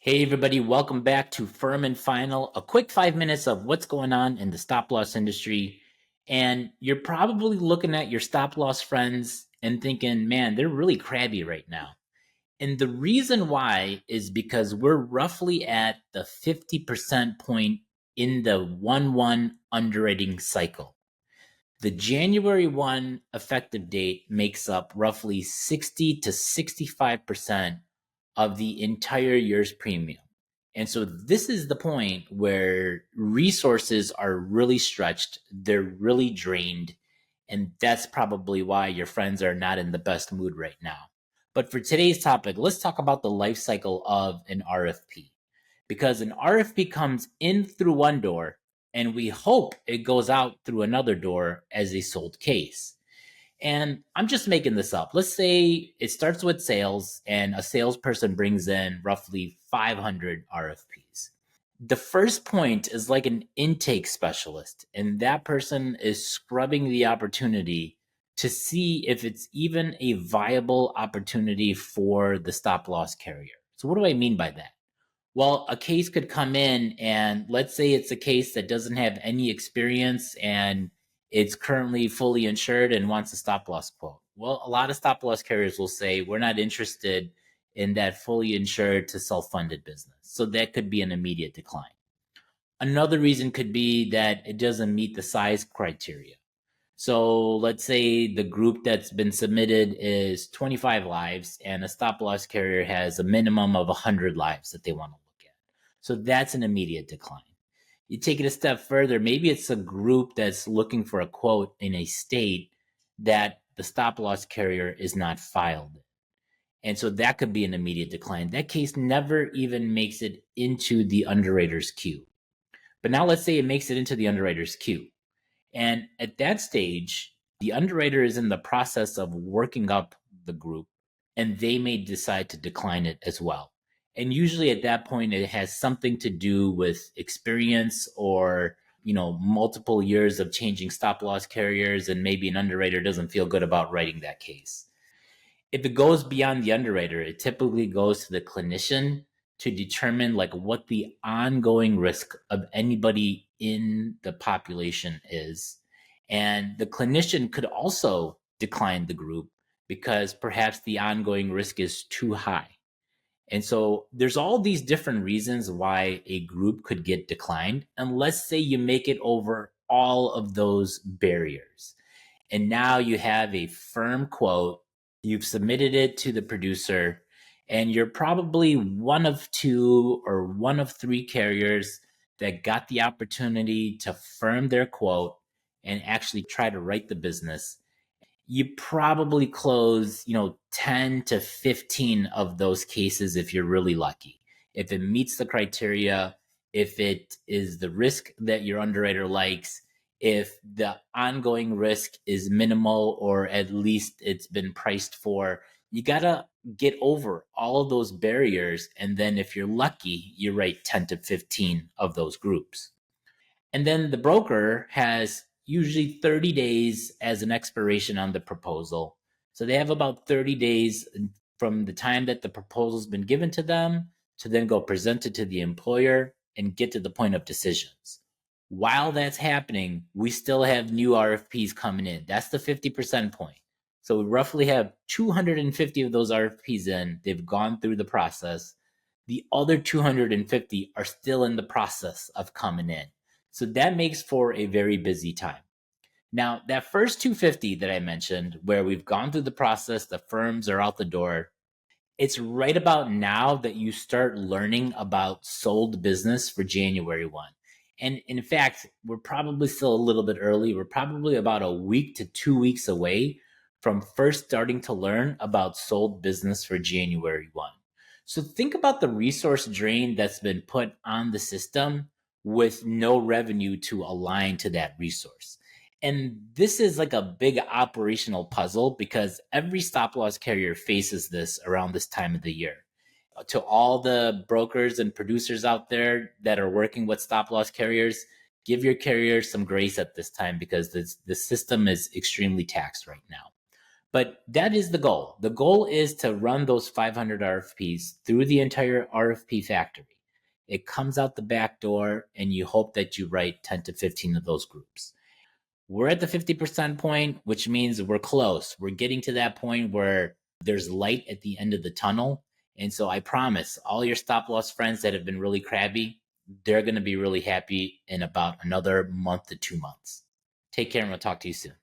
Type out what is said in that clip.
Hey everybody, welcome back to Firm and Final, a quick 5 minutes of what's going on in the stop loss industry. And you're probably looking at your stop loss friends and thinking, man, they're really crabby right now. And the reason why is because we're roughly at the 50% point in the 1-1 underwriting cycle. The January 1 effective date makes up roughly 60 to 65% of the entire year's premium. And so this is the point where resources are really stretched, they're really drained, and that's probably why your friends are not in the best mood right now. But for today's topic, let's talk about the life cycle of an RFP. Because an RFP comes in through one door, and we hope it goes out through another door as a sold case. And I'm just making this up. Let's say it starts with sales and a salesperson brings in roughly 500 RFPs. The first point is like an intake specialist, and that person is scrubbing the opportunity to see if it's even a viable opportunity for the stop loss carrier. So, what do I mean by that? Well, a case could come in, and let's say it's a case that doesn't have any experience and it's currently fully insured and wants a stop loss quote. Well, a lot of stop loss carriers will say, we're not interested in that fully insured to self funded business. So that could be an immediate decline. Another reason could be that it doesn't meet the size criteria. So let's say the group that's been submitted is 25 lives and a stop loss carrier has a minimum of 100 lives that they want to look at. So that's an immediate decline. You take it a step further, maybe it's a group that's looking for a quote in a state that the stop loss carrier is not filed. And so that could be an immediate decline. That case never even makes it into the underwriter's queue. But now let's say it makes it into the underwriter's queue. And at that stage, the underwriter is in the process of working up the group and they may decide to decline it as well. And usually at that point, it has something to do with experience or multiple years of changing stop loss carriers, and maybe an underwriter doesn't feel good about writing that case. If it goes beyond the underwriter, it typically goes to the clinician to determine like what the ongoing risk of anybody in the population is. And the clinician could also decline the group because perhaps the ongoing risk is too high. And so there's all these different reasons why a group could get declined. And let's say you make it over all of those barriers. And now you have a firm quote, you've submitted it to the producer, and you're probably one of two or one of three carriers that got the opportunity to firm their quote and actually try to write the business. You probably close, 10 to 15 of those cases if you're really lucky. If it meets the criteria, if it is the risk that your underwriter likes, if the ongoing risk is minimal or at least it's been priced for, you got to get over all of those barriers. And then if you're lucky, you write 10 to 15 of those groups. And then the broker has usually 30 days as an expiration on the proposal. So they have about 30 days from the time that the proposal's been given to them to then go present it to the employer and get to the point of decisions. While that's happening, we still have new RFPs coming in. That's the 50% point. So we roughly have 250 of those RFPs in. They've gone through the process. The other 250 are still in the process of coming in. So that makes for a very busy time. Now, that first 250 that I mentioned, where we've gone through the process, the firms are out the door, it's right about now that you start learning about sold business for January 1. And in fact, we're probably still a little bit early. We're probably about a week to 2 weeks away from first starting to learn about sold business for January 1. So think about the resource drain that's been put on the system with no revenue to align to that resource. And this is like a big operational puzzle because every stop loss carrier faces this around this time of the year. To all the brokers and producers out there that are working with stop loss carriers, give your carrier some grace at this time because the system is extremely taxed right now. But that is the goal. The goal is to run those 500 RFPs through the entire RFP factory. It comes out the back door, and you hope that you write 10 to 15 of those groups. We're at the 50% point, which means we're close. We're getting to that point where there's light at the end of the tunnel. And so I promise all your stop loss friends that have been really crabby, they're going to be really happy in about another month to 2 months. Take care, and we'll talk to you soon.